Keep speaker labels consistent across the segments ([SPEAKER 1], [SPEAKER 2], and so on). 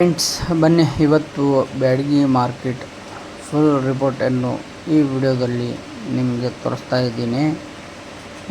[SPEAKER 1] Friends, ಬನ್ನಿ ಇವತ್ತು Byadgi market full ರಿಪೋರ್ಟನ್ನು ಈ ವಿಡಿಯೋದಲ್ಲಿ ನಿಮಗೆ ತೋರಿಸ್ತಾ ಇದ್ದೀನಿ.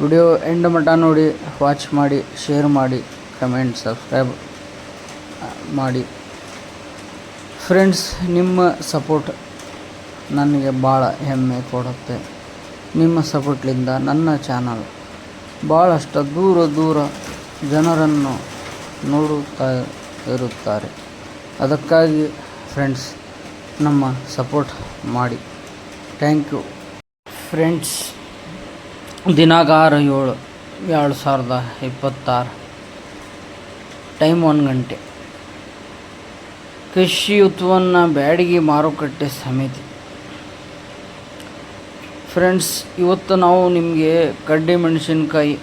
[SPEAKER 1] ವಿಡಿಯೋ ಎಂಡ್ ಮಟ್ಟ ನೋಡಿ, ವಾಚ್ ಮಾಡಿ, ಶೇರ್ ಮಾಡಿ, ಕಮೆಂಟ್, ಸಬ್ಸ್ಕ್ರೈಬ್ ಮಾಡಿ. ಫ್ರೆಂಡ್ಸ್, ನಿಮ್ಮ ಸಪೋರ್ಟ್ ನನಗೆ ಭಾಳ ಹೆಮ್ಮೆ ಕೊಡುತ್ತೆ. ನಿಮ್ಮ ಸಪೋರ್ಟ್ಲಿಂದ ನನ್ನ ಚಾನಲ್ ಭಾಳಷ್ಟು ದೂರ ಜನರನ್ನು ನೋಡುತ್ತಾ ಇರುತ್ತಾರೆ. ಅದಕ್ಕಾಗಿ ಫ್ರೆಂಡ್ಸ್, ನಮ್ಮ ಸಪೋರ್ಟ್ ಮಾಡಿ. Thank you. ಫ್ರೆಂಡ್ಸ್, ದಿನಾಂಕ 6/7/2026, ಟೈಮ್ 1 ಗಂಟೆ. ಕೃಷಿ ಉತ್ಪನ್ನ ಬ್ಯಾಡಗಿ ಮಾರುಕಟ್ಟೆ ಸಮಿತಿ. ಫ್ರೆಂಡ್ಸ್, ಇವತ್ತು ನಾವು ನಿಮಗೆ ಕಡ್ಡಿ ಮೆಣಸಿನಕಾಯಿ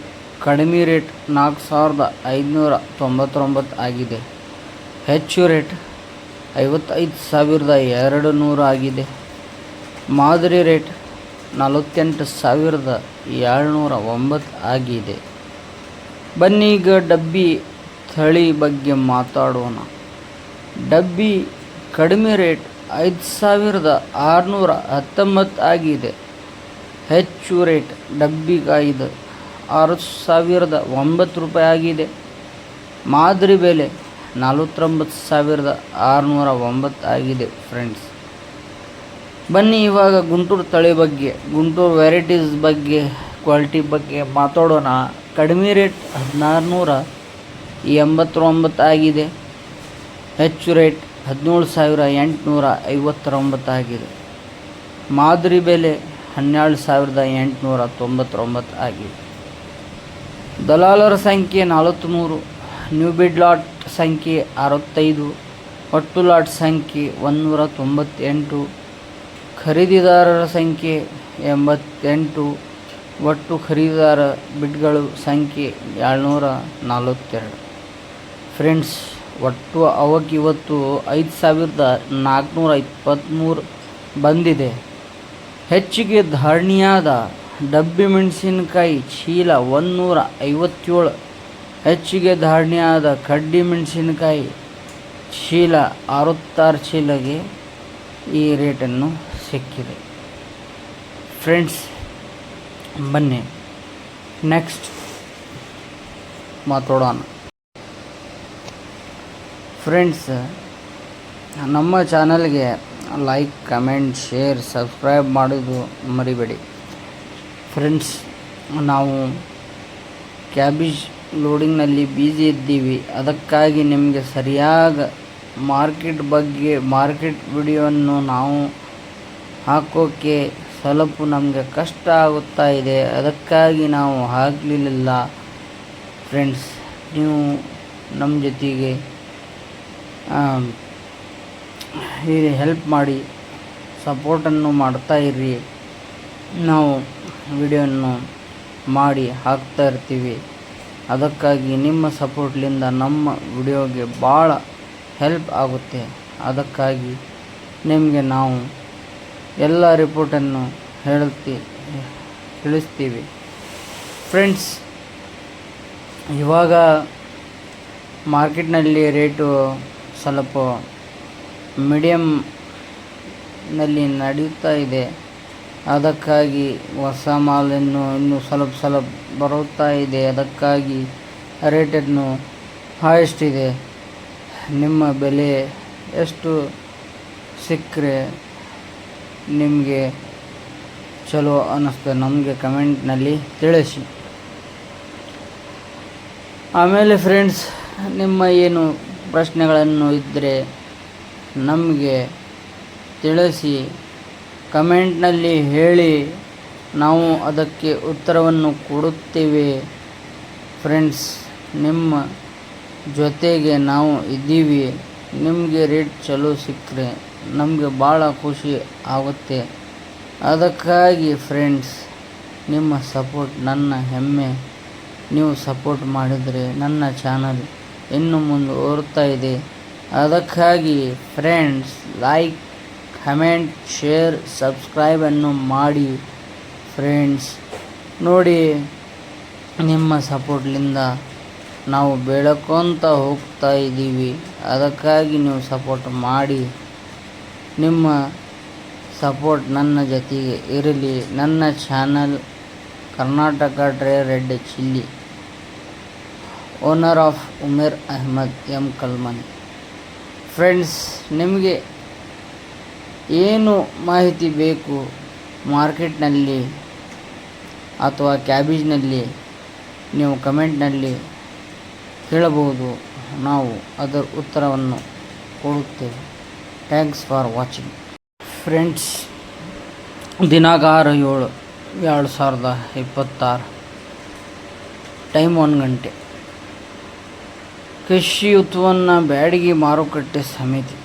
[SPEAKER 1] ಕಡಿಮೆ ರೇಟ್ 4,599 ಆಗಿದೆ. ಹೆಚ್ಚು ರೇಟ್ 55,200 ಆಗಿದೆ. ಮಾದರಿ ರೇಟ್ 48,709 ಆಗಿದೆ. ಬನ್ನಿ ಈಗ ಡಬ್ಬಿ ತಳಿ ಬಗ್ಗೆ ಮಾತಾಡೋಣ. ಡಬ್ಬಿ ಕಡಿಮೆ ರೇಟ್ 5,619 ಆಗಿದೆ. ಹೆಚ್ಚು ರೇಟ್ ಡಬ್ಬಿಗಾಯಿದು 6,009 ರೂಪಾಯಿ ಆಗಿದೆ. ಮಾದರಿ ಬೆಲೆ 49,609 ಆಗಿದೆ. ಫ್ರೆಂಡ್ಸ್, ಬನ್ನಿ ಇವಾಗ ಗುಂಟೂರು ತಳಿ ಬಗ್ಗೆ, ಗುಂಟೂರು ವೆರೈಟೀಸ್ ಬಗ್ಗೆ, ಕ್ವಾಲಿಟಿ ಬಗ್ಗೆ ಮಾತಾಡೋಣ. ಕಡಿಮೆ ರೇಟ್ 1,689 ಆಗಿದೆ. ಹೆಚ್ಚು ರೇಟ್ 17,859 ಆಗಿದೆ. ಮಾದರಿ ಬೆಲೆ 12,899 ಆಗಿದೆ. ದಲಾಲರ ಸಂಖ್ಯೆ 43, ನ್ಯೂ ಬಿಡ್ ಲಾಟ್ ಸಂಖ್ಯೆ 65, ಒಟ್ಟು ಲಾಟ್ ಸಂಖ್ಯೆ 198, ಖರೀದಿದಾರರ ಸಂಖ್ಯೆ 88, ಒಟ್ಟು ಖರೀದಿದಾರ ಬಿಡ್ಗಳು ಸಂಖ್ಯೆ 742. ಫ್ರೆಂಡ್ಸ್, ಒಟ್ಟು ಇವತ್ತು 5,423 ಬಂದಿದೆ. ಹೆಚ್ಚಿಗೆ ಧಾರಣೆಯಾದ ಡಬ್ಬಿ ಮೆಣಸಿನಕಾಯಿ ಚೀಲ 157. ಹೆಚ್ಚಿಗೆ ಧಾರಣೆಯಾದ ಕಡ್ಡಿ ಮೆಣಸಿನಕಾಯಿ ಚೀಲ 66 ಚೀಲಗೆ ಈ ರೇಟನ್ನು ಸಿಕ್ಕಿದೆ. ಫ್ರೆಂಡ್ಸ್, ಬನ್ನಿ ನೆಕ್ಸ್ಟ್ ಮಾತಾಡೋಣ. ಫ್ರೆಂಡ್ಸ್, ನಮ್ಮ ಚಾನಲ್ಗೆ ಲೈಕ್, ಕಮೆಂಟ್, ಶೇರ್, ಸಬ್ಸ್ಕ್ರೈಬ್ ಮಾಡೋದು ಮರಿಬೇಡಿ. ಫ್ರೆಂಡ್ಸ್, ನಾವು ಕ್ಯಾಬೇಜ್ ಲೋಡಿಂಗ್ನಲ್ಲಿ ಬ್ಯುಸಿ ಇದ್ದೀವಿ. ಅದಕ್ಕಾಗಿ ನಿಮಗೆ ಸರಿಯಾಗಿ ಮಾರ್ಕೆಟ್ ವಿಡಿಯೋವನ್ನು ನಾವು ಹಾಕೋಕ್ಕೆ ಸ್ವಲ್ಪ ನಮಗೆ ಕಷ್ಟ ಆಗುತ್ತಾ ಇದೆ. ಅದಕ್ಕಾಗಿ ನಾವು ಹಾಕಲಿಲ್ಲ. ಫ್ರೆಂಡ್ಸ್, ನೀವು ನಮ್ಮ ಜೊತೆಗೆ ಹೆಲ್ಪ್ ಮಾಡಿ, ಸಪೋರ್ಟನ್ನು ಮಾಡ್ತಾ ಇರ್ರಿ. ನಾವು ವಿಡಿಯೋವನ್ನು ಮಾಡಿ ಹಾಕ್ತಾ ಇರ್ತೀವಿ. ಅದಕ್ಕಾಗಿ ನಿಮ್ಮ ಸಪೋರ್ಟ್ಲಿಂದ ನಮ್ಮ ವಿಡಿಯೋಗೆ ಭಾಳ ಹೆಲ್ಪ್ ಆಗುತ್ತೆ. ಅದಕ್ಕಾಗಿ ನಿಮಗೆ ನಾವು ಎಲ್ಲ ರಿಪೋರ್ಟನ್ನು ತಿಳಿಸ್ತೀವಿ. ಫ್ರೆಂಡ್ಸ್, ಇವಾಗ ಮಾರ್ಕೆಟ್ನಲ್ಲಿ ರೇಟು ಸ್ವಲ್ಪ ಮೀಡಿಯಮ್ನಲ್ಲಿ ನಡೆಯುತ್ತಾ ಇದೆ. ಅದಕ್ಕಾಗಿ ಹೊಸ ಮಾಲನ್ನು ಇನ್ನೂ ಸ್ವಲ್ಪ ಬರುತ್ತಾ ಇದೆ. ಅದಕ್ಕಾಗಿ ರೇಟನ್ನು ಹೈಯೆಸ್ಟ್ ಇದೆ. ನಿಮ್ಮ ಬೆಲೆ ಎಷ್ಟು ಸಿಕ್ಕರೆ ನಿಮಗೆ ಚಲೋ ಅನ್ನಿಸ್ತದೆ ನಮಗೆ ಕಮೆಂಟ್ನಲ್ಲಿ ತಿಳಿಸಿ. ಆಮೇಲೆ ಫ್ರೆಂಡ್ಸ್, ನಿಮ್ಮ ಏನು ಪ್ರಶ್ನೆಗಳನ್ನು ಇದ್ದರೆ ನಮಗೆ ತಿಳಿಸಿ, ಕಮೆಂಟ್ನಲ್ಲಿ ಹೇಳಿ. ನಾವು ಅದಕ್ಕೆ ಉತ್ತರವನ್ನು ಕೊಡುತ್ತೇವೆ. ಫ್ರೆಂಡ್ಸ್, ನಿಮ್ಮ ಜೊತೆಗೆ ನಾವು ಇದ್ದೀವಿ. ನಿಮಗೆ ರೇಟ್ ಚಲೋ ಸಿಕ್ಕರೆ ನಮಗೆ ಭಾಳ ಖುಷಿ ಆಗುತ್ತೆ. ಅದಕ್ಕಾಗಿ ಫ್ರೆಂಡ್ಸ್, ನಿಮ್ಮ ಸಪೋರ್ಟ್ ನನ್ನ ಹೆಮ್ಮೆ. ನೀವು ಸಪೋರ್ಟ್ ಮಾಡಿದರೆ ನನ್ನ ಚಾನಲ್ ಇನ್ನು ಮುಂದುವರಿತಾ ಇದೆ. ಅದಕ್ಕಾಗಿ ಫ್ರೆಂಡ್ಸ್, ಲೈಕ್, ಕಮೆಂಟ್, ಶೇರ್, ಸಬ್ಸ್ಕ್ರೈಬನ್ನು ಮಾಡಿ. ಫ್ರೆಂಡ್ಸ್, ನೋಡಿ, ನಿಮ್ಮ ಸಪೋರ್ಟ್ಲಿಂದ ನಾವು ಬೆಳ್ಕೊತ ಹೋಗ್ತಾ ಇದ್ದೀವಿ. ಅದಕ್ಕಾಗಿ ನೀವು ಸಪೋರ್ಟ್ ಮಾಡಿ. ನಿಮ್ಮ ಸಪೋರ್ಟ್ ನನ್ನ ಜೊತೆಗೆ ಇರಲಿ. ನನ್ನ channel Karnataka dry red chilli, owner of Umer Ahmed M Kalman. Friends, ನಿಮಗೆ ಏನು ಮಾಹಿತಿ ಬೇಕು ಮಾರ್ಕೆಟ್ನಲ್ಲಿ ಅಥವಾ ಕ್ಯಾಬೇಜ್ನಲ್ಲಿ ನೀವು ಕಮೆಂಟ್ನಲ್ಲಿ ಕೇಳಬಹುದು. ನಾವು ಅದರ ಉತ್ತರವನ್ನು ಕೊಡುತ್ತೇವೆ. Thanks for watching. ಫ್ರೆಂಡ್ಸ್, ದಿನಾಂಕ 6/7/2026, ಟೈಮ್ 1 ಗಂಟೆ. ಕೃಷಿ ಉತ್ಪನ್ನ ಬ್ಯಾಡಗಿ ಮಾರುಕಟ್ಟೆ ಸಮಿತಿ.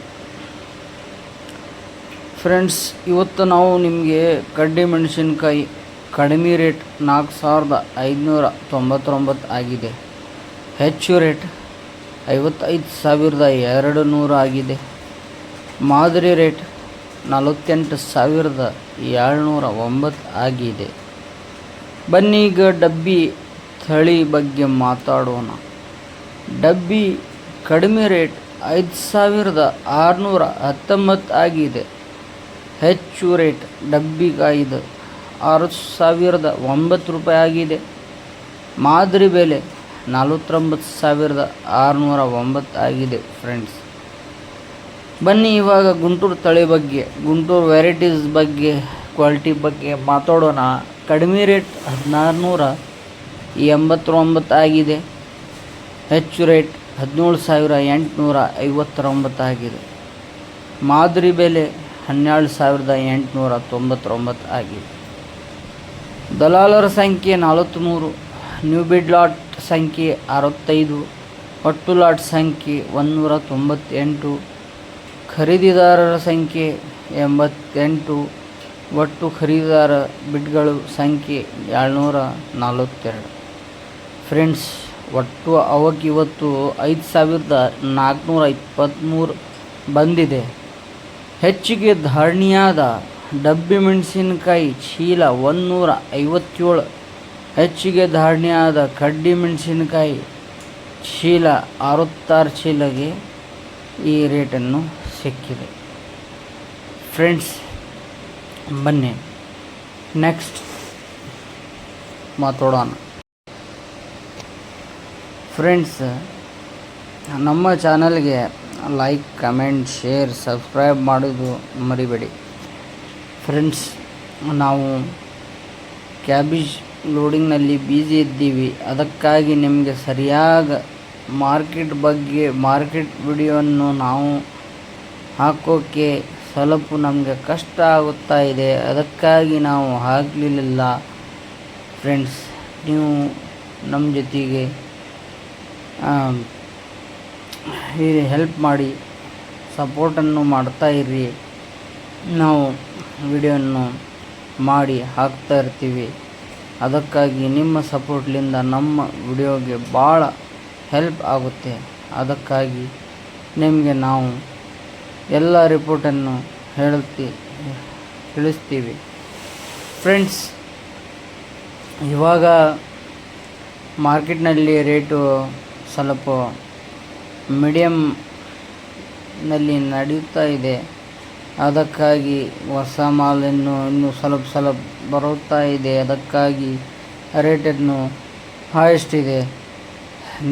[SPEAKER 1] ಫ್ರೆಂಡ್ಸ್, ಇವತ್ತು ನಾವು ನಿಮಗೆ ಕಡ್ಡಿ ಮೆಣಸಿನಕಾಯಿ ಕಡಿಮೆ ರೇಟ್ 4,599 ಆಗಿದೆ. ಹೆಚ್ಚು ರೇಟ್ 55,200 ಆಗಿದೆ. ಮಾದರಿ ರೇಟ್ 48,709 ಆಗಿದೆ. ಬನ್ನಿ ಈಗ ಡಬ್ಬಿ ತಳಿ ಬಗ್ಗೆ ಮಾತಾಡೋಣ. ಡಬ್ಬಿ ಕಡಿಮೆ ರೇಟ್ 5,619 ಆಗಿದೆ. ಹೆಚ್ಚು ರೇಟ್ ಡಬ್ಬಿಗಾಯಿದು 6,009 ರೂಪಾಯಿ ಆಗಿದೆ. ಮಾದರಿ ಬೆಲೆ 49,609 ಆಗಿದೆ. ಫ್ರೆಂಡ್ಸ್, ಬನ್ನಿ ಇವಾಗ ಗುಂಟೂರು ತಳಿ ಬಗ್ಗೆ, ಗುಂಟೂರು ವೆರೈಟೀಸ್ ಬಗ್ಗೆ, ಕ್ವಾಲಿಟಿ ಬಗ್ಗೆ ಮಾತಾಡೋಣ. ಕಡಿಮೆ ರೇಟ್ 1,689 ಆಗಿದೆ. ಹೆಚ್ಚು ರೇಟ್ 17,859 ಆಗಿದೆ. ಮಾದರಿ ಬೆಲೆ 12,899 ಆಗಿದೆ. ದಲಾಲರ ಸಂಖ್ಯೆ 43, ನ್ಯೂ ಬಿಡ್ ಲಾಟ್ ಸಂಖ್ಯೆ 65, ಒಟ್ಟು ಲಾಟ್ ಸಂಖ್ಯೆ 198, ಖರೀದಿದಾರರ ಸಂಖ್ಯೆ 88, ಒಟ್ಟು ಖರೀದಿದಾರ ಬಿಡ್ಗಳು ಸಂಖ್ಯೆ 742. ಫ್ರೆಂಡ್ಸ್, ಒಟ್ಟು ಅವಕ್ಕೆ ಇವತ್ತು 5,423 ಬಂದಿದೆ. ಹೆಚ್ಚಿಗೆ ಧಾರಣೆಯಾದ ಡಬ್ಬಿ ಮೆಣಸಿನಕಾಯಿ ಚೀಲ 157. ಹೆಚ್ಚಿಗೆ ಧಾರಣೆಯಾದ ಕಡ್ಡಿ ಮೆಣಸಿನಕಾಯಿ ಚೀಲ 66 ಚೀಲಗೆ ಈ ರೇಟನ್ನು ಸಿಕ್ಕಿದೆ. ಫ್ರೆಂಡ್ಸ್, ಬನ್ನಿ ನೆಕ್ಸ್ಟ್ ಮಾತಾಡೋಣ. ಫ್ರೆಂಡ್ಸ್, ನಮ್ಮ ಚಾನಲ್ಗೆ ಲೈಕ್, ಕಮೆಂಟ್, ಶೇರ್, ಸಬ್ಸ್ಕ್ರೈಬ್ ಮಾಡೋದು ಮರಿಬೇಡಿ. ಫ್ರೆಂಡ್ಸ್, ನಾವು ಕ್ಯಾಬೇಜ್ ಲೋಡಿಂಗ್ನಲ್ಲಿ ಬ್ಯುಸಿ ಇದ್ದೀವಿ. ಅದಕ್ಕಾಗಿ ನಿಮಗೆ ಸರಿಯಾಗಿ ಮಾರ್ಕೆಟ್ ವಿಡಿಯೋವನ್ನು ನಾವು ಹಾಕೋಕ್ಕೆ ಸ್ವಲ್ಪ ನಮಗೆ ಕಷ್ಟ ಆಗುತ್ತಾ ಇದೆ. ಅದಕ್ಕಾಗಿ ನಾವು ಹಾಕಲಿಲ್ಲ. ಫ್ರೆಂಡ್ಸ್, ನೀವು ನಮ್ಮ ಜೊತೆಗೆ ಹೆಲ್ಪ್ ಮಾಡಿ, ಸಪೋರ್ಟನ್ನು ಮಾಡ್ತಾಯಿರ್ರಿ. ನಾವು ವಿಡಿಯೋವನ್ನು ಮಾಡಿ ಹಾಕ್ತಾ ಇರ್ತೀವಿ. ಅದಕ್ಕಾಗಿ ನಿಮ್ಮ ಸಪೋರ್ಟ್ಲಿಂದ ನಮ್ಮ ವಿಡಿಯೋಗೆ ಭಾಳ ಹೆಲ್ಪ್ ಆಗುತ್ತೆ. ಅದಕ್ಕಾಗಿ ನಿಮಗೆ ನಾವು ಎಲ್ಲ ರಿಪೋರ್ಟನ್ನು ತಿಳಿಸ್ತೀವಿ. ಫ್ರೆಂಡ್ಸ್, ಇವಾಗ ಮಾರ್ಕೆಟ್ನಲ್ಲಿ ರೇಟು ಸ್ವಲ್ಪ ಮೀಡಿಯಮ್ನಲ್ಲಿ ನಡೆಯುತ್ತಾ ಇದೆ. ಅದಕ್ಕಾಗಿ ಹೊಸ ಮಾಲನ್ನು ಇನ್ನೂ ಸ್ವಲ್ಪ ಬರುತ್ತಾ ಇದೆ. ಅದಕ್ಕಾಗಿ ರೇಟನ್ನು ಹೈಯೆಸ್ಟ್ ಇದೆ.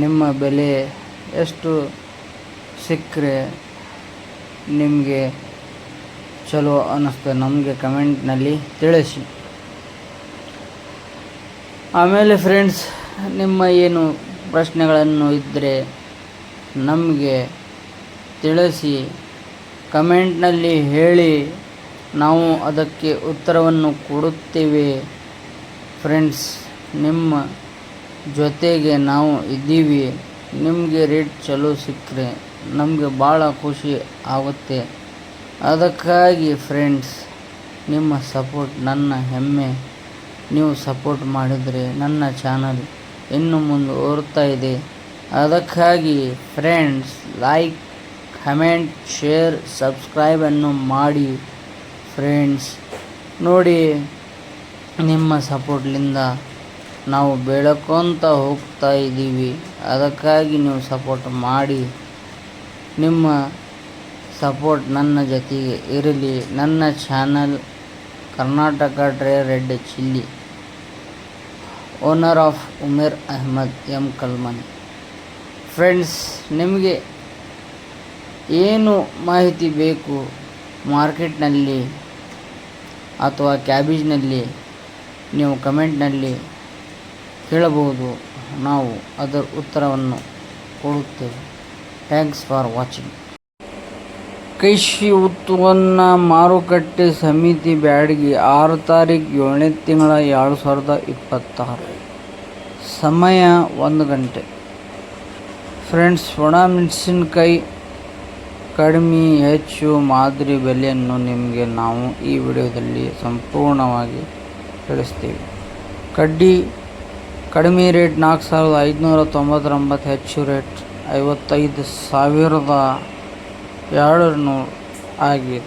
[SPEAKER 1] ನಿಮ್ಮ ಬೆಲೆ ಎಷ್ಟು ಸಿಕ್ಕರೆ ನಿಮಗೆ ಚಲೋ ಅನ್ನಿಸ್ತದೆ ನಮಗೆ ಕಮೆಂಟ್ನಲ್ಲಿ ತಿಳಿಸಿ. ಆಮೇಲೆ ಫ್ರೆಂಡ್ಸ್, ನಿಮ್ಮ ಏನು ಪ್ರಶ್ನೆಗಳನ್ನು ಇದ್ದರೆ ನಮಗೆ ತಿಳಿಸಿ, ಕಮೆಂಟ್ನಲ್ಲಿ ಹೇಳಿ. ನಾವು ಅದಕ್ಕೆ ಉತ್ತರವನ್ನು ಕೊಡುತ್ತೇವೆ. ಫ್ರೆಂಡ್ಸ್, ನಿಮ್ಮ ಜೊತೆಗೆ ನಾವು ಇದ್ದೀವಿ. ನಿಮಗೆ ರೇಟ್ ಚಲೋ ಸಿಕ್ಕರೆ ನಮಗೆ ಭಾಳ ಖುಷಿ ಆಗುತ್ತೆ. ಅದಕ್ಕಾಗಿ ಫ್ರೆಂಡ್ಸ್, ನಿಮ್ಮ ಸಪೋರ್ಟ್ ನನ್ನ ಹೆಮ್ಮೆ. ನೀವು ಸಪೋರ್ಟ್ ಮಾಡಿದರೆ ನನ್ನ ಚಾನಲ್ ಇನ್ನು ಮುಂದುವರಿತಾ ಇದೆ. ಅದಕ್ಕಾಗಿ ಫ್ರೆಂಡ್ಸ್, ಲೈಕ್, ಕಮೆಂಟ್, ಶೇರ್, ಸಬ್ಸ್ಕ್ರೈಬನ್ನು ಮಾಡಿ. ಫ್ರೆಂಡ್ಸ್ ನೋಡಿ, ನಿಮ್ಮ ಸಪೋರ್ಟ್ಲಿಂದ ನಾವು ಬೆಳ್ಕೊತ ಹೋಗ್ತಾ ಇದ್ದೀವಿ. ಅದಕ್ಕಾಗಿ ನೀವು ಸಪೋರ್ಟ್ ಮಾಡಿ. ನಿಮ್ಮ ಸಪೋರ್ಟ್ ನನ್ನ ಜೊತೆಗೆ ಇರಲಿ. ನನ್ನ channel Karnataka dry red chilli, owner of Umer Ahmed M Kalmani. Friends, ನಿಮಗೆ ಏನು ಮಾಹಿತಿ ಬೇಕು ಮಾರ್ಕೆಟ್ನಲ್ಲಿ ಅಥವಾ ಕ್ಯಾಬೇಜ್ನಲ್ಲಿ ನೀವು ಕಮೆಂಟ್ನಲ್ಲಿ ಕೇಳಬಹುದು. ನಾವು ಅದರ ಉತ್ತರವನ್ನು ಕೊಡುತ್ತೇವೆ. Thanks for watching. ಕೃಷಿ ಉತ್ಪನ್ನ ಮಾರುಕಟ್ಟೆ ಸಮಿತಿ ಬ್ಯಾಡಗಿ 6 ತಾರೀಕು 7ನೇ ತಿಂಗಳ 2026. ಸಮಯ 1 ಗಂಟೆ. ಫ್ರೆಂಡ್ಸ್, ಒಣಮೆಣಸಿನಕಾಯಿ ಕಡಿಮೆ ಹೆಚ್ಚು ಮಾದರಿ ಬೆಲೆಯನ್ನು ನಿಮಗೆ ನಾವು ಈ ವಿಡಿಯೋದಲ್ಲಿ ಸಂಪೂರ್ಣವಾಗಿ ತಿಳಿಸ್ತೀವಿ. ಕಡ್ಡಿ ಕಡಿಮೆ ರೇಟ್ 4,599, ಹೆಚ್ಚು ರೇಟ್ 55,200 ಆಗಿದೆ.